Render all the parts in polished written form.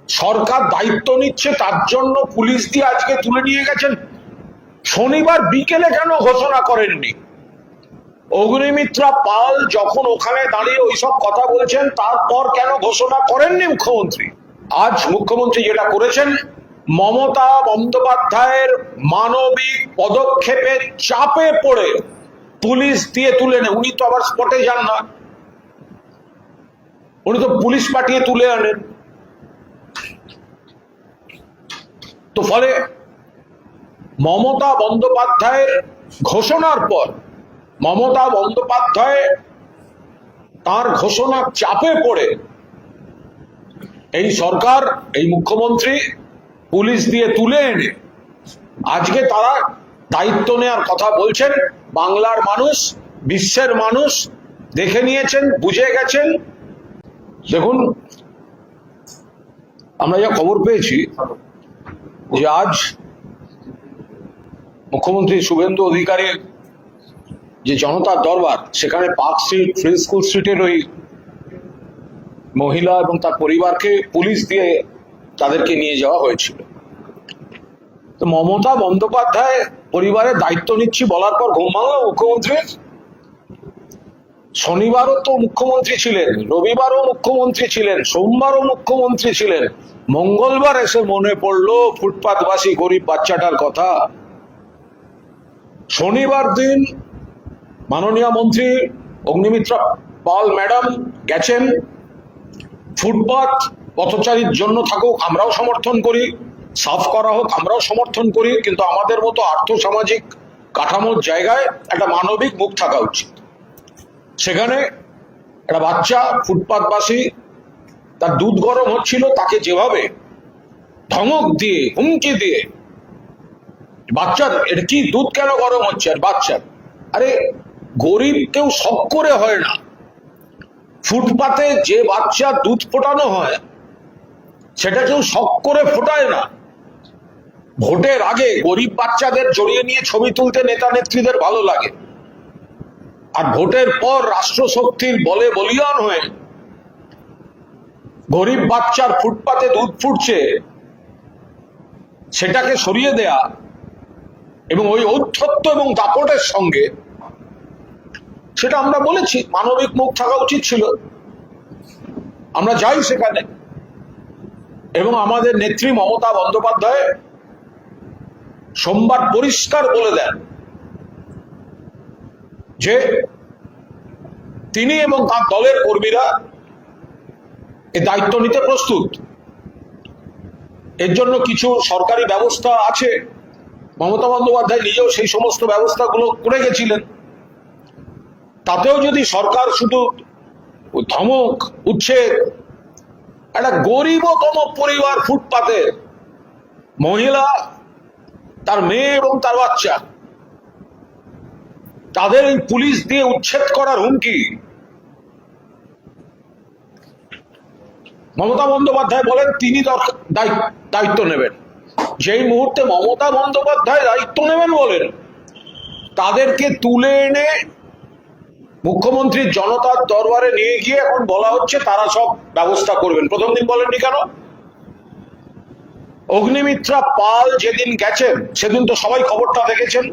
সরকার দায়িত্ব নিচ্ছে তার জন্য পুলিশ দিয়ে আজকে তুলে নিয়ে গেছেন। শনিবার বিকেলে কেন ঘোষণা করেননি? অগ্নিমিত্রা পাল যখন ওখানে দাঁড়িয়ে ওইসব কথা বলছেন তারপর কেন ঘোষণা করেননি মুখ্যমন্ত্রী? আজ মুখ্যমন্ত্রী যেটা করেছেন, মমতা বন্দ্যোপাধ্যায়ের মানবিক পদক্ষেপের চাপে পড়ে পুলিশ দিয়ে তুলে নেন। উনি তো আবার স্পটে যান না, উনি তো পুলিশ পাঠিয়ে তুলে আনেন। তো ফলে মমতা বন্দ্যোপাধ্যায়ের ঘোষণার পর মমতা বন্দ্যোপাধ্যায় তার ঘোষণার চাপে পড়ে এই সরকার, এই মুখ্যমন্ত্রী পুলিশ দিয়ে তুলে এনে আজকে তারা দায়িত্ব নেওয়ার কথা বলছেন। বাংলার মানুষ, বিশ্বের মানুষ দেখে নিয়েছেন, বুঝে গেছেন। দেখুন, আমরা যা খবর পেয়েছি যে আজ মুখ্যমন্ত্রী শুভেন্দু অধিকারীর যে জনতার দরবার, সেখানে পার্ক স্ট্রিট, ফ্রি স্কুল স্ট্রিটের ওই মহিলা এবং তার পরিবারকে পুলিশ দিয়ে তাদেরকে নিয়ে যাওয়া হয়েছিল। তো মমতা বন্দ্যোপাধ্যায় পরিবারের দায়িত্ব নিচ্ছি বলার পর ঘুম ভাঙল মুখ্যমন্ত্রীর। শনিবারও তো মুখ্যমন্ত্রী ছিলেন, রবিবারও মুখ্যমন্ত্রী ছিলেন, সোমবারও মুখ্যমন্ত্রী ছিলেন, মঙ্গলবার এসে মনে পড়লো ফুটপাতবাসী গরিব বাচ্চাটার কথা। শনিবার দিন মাননীয় মন্ত্রী অগ্নিমিত্রা পাল ম্যাডাম গেছেন। ফুটপাত পথচারীর জন্য থাকুক আমরাও সমর্থন করি, সাফ করা হোক আমরাও সমর্থন করি, কিন্তু আমাদের মতো আর্থসামাজিক কাঠামোর জায়গায় একটা মানবিক মুখ থাকা উচিত। সেখানে একটা বাচ্চা ফুটপাতবাসী, তার দুধ গরম হচ্ছিল, তাকে যেভাবে ধমক দিয়ে, হুমকি দিয়ে, বাচ্চার এটা কি দুধ কেন গরম হচ্ছে, আর বাচ্চার, আরে গরিব কেউ শখ করে হয় না। ফুটপাতে যে বাচ্চা দুধ ফোটানো হয় সেটা কেউ শখ করে ফোটায় না। ভোটের আগে গরিব বাচ্চাদের জড়িয়ে নিয়ে ছবি তুলতে নেতা নেত্রীদের ভালো লাগে, আর ভোটের পর রাষ্ট্রশক্তির বলে বলিয়ান হয়ে গরিব বাচ্চার ফুটপাতে দুধ ফুটছে সেটাকে সরিয়ে দেয়া এবং ওই ঔদ্ধত্য এবং দাপটের সঙ্গে, সেটা আমরা বলেছি মানবিক মুখ থাকা উচিত ছিল। আমরা যাই সেখানে, এবং আমাদের নেত্রী মমতা বন্দ্যোপাধ্যায় সোমবার পরিষ্কার বলে দেন যে তিনি এবং তার দলের কর্মীরা এই দায়িত্ব নিতে প্রস্তুত। এর জন্য কিছু সরকারি ব্যবস্থা আছে, মমতা বন্দ্যোপাধ্যায় নিজেও সেই সমস্ত ব্যবস্থাগুলো করে গেছিলেন। তাতেও যদি সরকার শুধু ধমক, উচ্ছেদ, একটা গরিবতম পরিবার ফুটপাতে মহিলা, তার মেয়ে এবং তার বাচ্চা, তাদের এই পুলিশ দিয়ে উচ্ছেদ করার হুমকি, মমতা বন্দ্যোপাধ্যায় বলেন তিনি দায়িত্ব নেবেন। যেই মুহূর্তে মমতা বন্দ্যোপাধ্যায় দায়িত্ব নেবেন বলেন, তাদেরকে তুলে এনে মুখ্যমন্ত্রীর জনতার দরবারে নিয়ে গিয়ে এখন বলা হচ্ছে তারা সব ব্যবস্থা করবেন। প্রথম দিন বলেননি কেন? অগ্নিমিত্রা পাল যেদিন গেছেন সেদিন তো সবাই খবরটা দেখেছেন,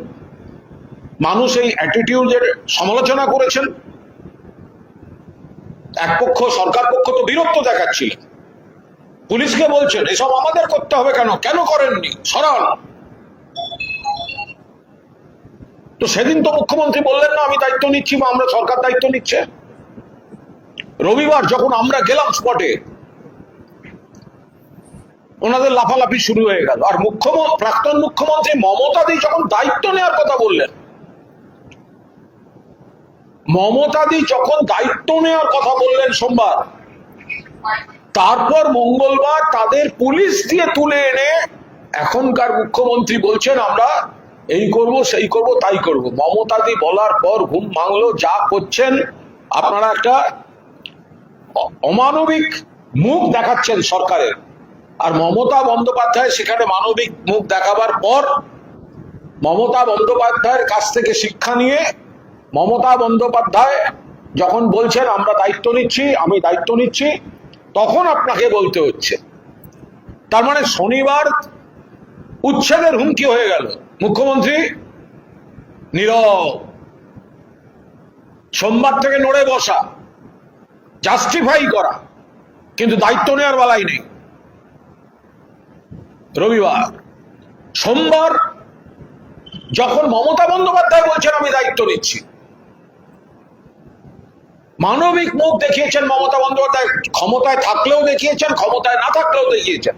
মানুষ এই অ্যাটিটিউডের সমালোচনা করেছেন। এক পক্ষ, সরকার পক্ষ তো বিরক্ত দেখাচ্ছিল, পুলিশকে বলছেন এসব আমাদের করতে হবে, কেন কেন করেননি, সরান। তো সেদিন তো মুখ্যমন্ত্রী বললেন না আমি দায়িত্ব নিচ্ছি বা আমরা সরকার দায়িত্ব নিচ্ছে। রবিবার যখন আমরা গেলাম স্পটে, ওনাদের লাফালাফি শুরু হয়ে গেল। আর প্রাক্তন মুখ্যমন্ত্রী মমতা দি যখন দায়িত্ব নেওয়ার কথা বললেন, মমতা দি যখন দায়িত্ব নেওয়ার কথা বললেন সোমবার, তারপর মঙ্গলবার তাদের পুলিশ দিয়ে তুলে এনে এখনকার মুখ্যমন্ত্রী বলছেন আমরা এই করব, সেই করব, তাই করব। মমতা দি বলার পর ঘুম ভাঙলো। যা করছেন আপনারা একটা অমানবিক মুখ দেখাচ্ছেন সরকারের, আর মমতা বন্দ্যোপাধ্যায় সেখানে মানবিক মুখ দেখাবার পর মমতা বন্দ্যোপাধ্যায়ের কাছ থেকে শিক্ষা নিয়ে মমতা বন্দ্যোপাধ্যায় যখন বলছেন আমরা দায়িত্ব নিচ্ছি, আমি দায়িত্ব নিচ্ছি, তখন আপনাকে বলতে হচ্ছে তার মানে শনিবার উচ্ছেদের হুমকি হয়ে গেল, মুখ্যমন্ত্রী নীরব। সোমবার থেকে নড়ে বসা, জাস্টিফাই করা, কিন্তু দায়িত্ব নেওয়ার বেলাই নেই। রবিবার, সোমবার যখন মমতা বন্দ্যোপাধ্যায় বলছেন আমি দায়িত্ব নিচ্ছি, মানবিক মুখ দেখিয়েছেন মমতা বন্দ্যোপাধ্যায়, ক্ষমতায় থাকলেও দেখিয়েছেন, ক্ষমতায় না থাকলেও দেখিয়েছেন।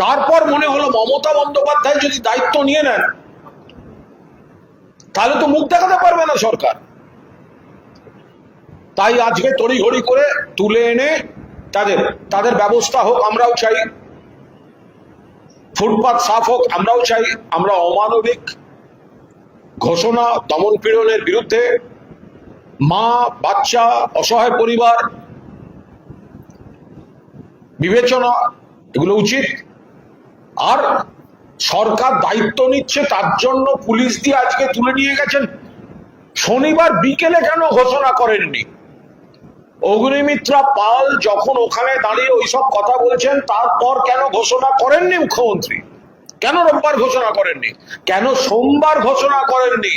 তারপর মনে হলো মমতা বন্দ্যোপাধ্যায় যদি দায়িত্ব নিয়ে নেন তাহলে তো মুখ দেখাতে পারবে না সরকার। তাই আজকে তড়িঘড়ি করে তুলে এনে তাদের ব্যবস্থা হোক, আমরাও চাই। ফুটপাত সাফ হোক, আমরাও চাই। আমরা অমানবিক ঘোষণা, দমন পীড়নের বিরুদ্ধে, মা, বাচ্চা, অসহায় পরিবার বিবেচনা, এগুলো উচিত। আর সরকার দায়িত্ব নিচ্ছে, তার জন্য পুলিশ দিয়ে আজকে তুলে নিয়ে গেছেন। শনিবার বিকেলে কেন ঘোষণা করেননি? অগ্নিমিত্রা পাল যখন ওখানে দাঁড়িয়ে ওইসব কথা বলছেন, তারপর কেন ঘোষণা করেননি মুখ্যমন্ত্রী? কেন রোববার ঘোষণা করেননি? কেন সোমবার ঘোষণা করেননি?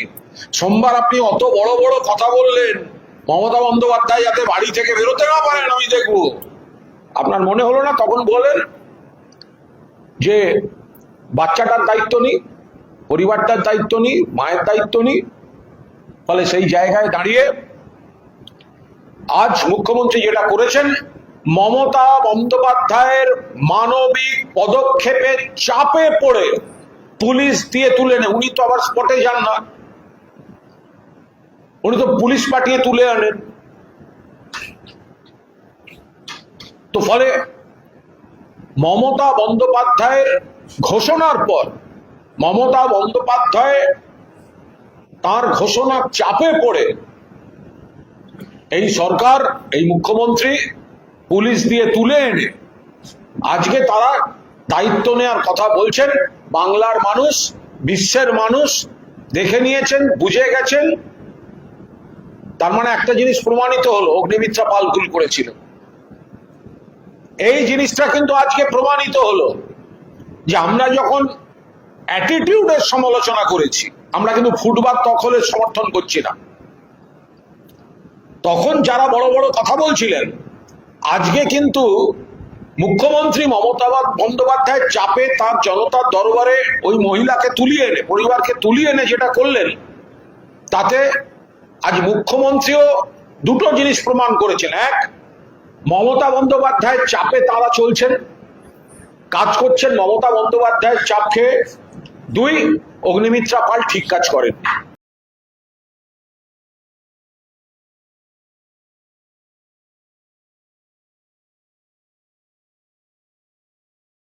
সোমবার আপনি অত বড় বড় কথা বললেন, মমতা বন্দ্যোপাধ্যায় যাতে বাড়ি থেকে বেরোতে না পারেন আমি দেখবো। আপনার মনে হলো না তখন বলেন যে বাচ্চাটার দায়িত্ব নিই, পরিবারটার দায়িত্ব নিই, মায়ের দায়িত্ব নিই? ফলে সেই জায়গায় দাঁড়িয়ে আজ মুখ্যমন্ত্রী যেটা করেছেন, মমতা বন্দ্যোপাধ্যায়ের মানবিক পদক্ষেপের চাপে পড়ে পুলিশ দিয়ে তুলে নেন। উনি তো আবার স্পটে যান না, উনি তো পুলিশ পাঠিয়ে তুলে আনেন। তো ফলে মমতা বন্দ্যোপাধ্যায়ের ঘোষণার পর মমতা বন্দ্যোপাধ্যায় তার ঘোষণার চাপে পড়ে এই সরকার, এই মুখ্যমন্ত্রী পুলিশ দিয়ে তুলে এনে আজকে তারা দায়িত্ব নেওয়ার কথা বলছেন। বাংলার মানুষ, বিশ্বের মানুষ দেখে নিয়েছেন, বুঝে গেছেন। তার মানে একটা জিনিস প্রমাণিত হলো, অগ্নিমিত্রা পাল ভুল করেছিল। এই জিনিসটা কিন্তু আজকে প্রমাণিত হলো যে আমরা যখন অ্যাটিটিউডের সমালোচনা করেছি, আমরা কিন্তু ফুটপাত দখলের সমর্থন করছি না। তখন যারা বড় বড় কথা বলছিলেন, আজকে কিন্তু মুখ্যমন্ত্রী মমতা বন্দ্যোপাধ্যায়ের চাপে তার জনতার দরবারে ওই মহিলাকে তুলিয়ে এনে, পরিবারকে তুলিয়ে এনে যেটা করলেন, তাতে আজ মুখ্যমন্ত্রীও দুটো জিনিস প্রমাণ করেছেন। এক, মমতা বন্দ্যোপাধ্যায়ের চাপে তারা চলছেন, কাজ করছেন মমতা বন্দ্যোপাধ্যায়ের চাপ খেয়ে। দুই, অগ্নিমিত্রা পাল ঠিক কাজ করেন।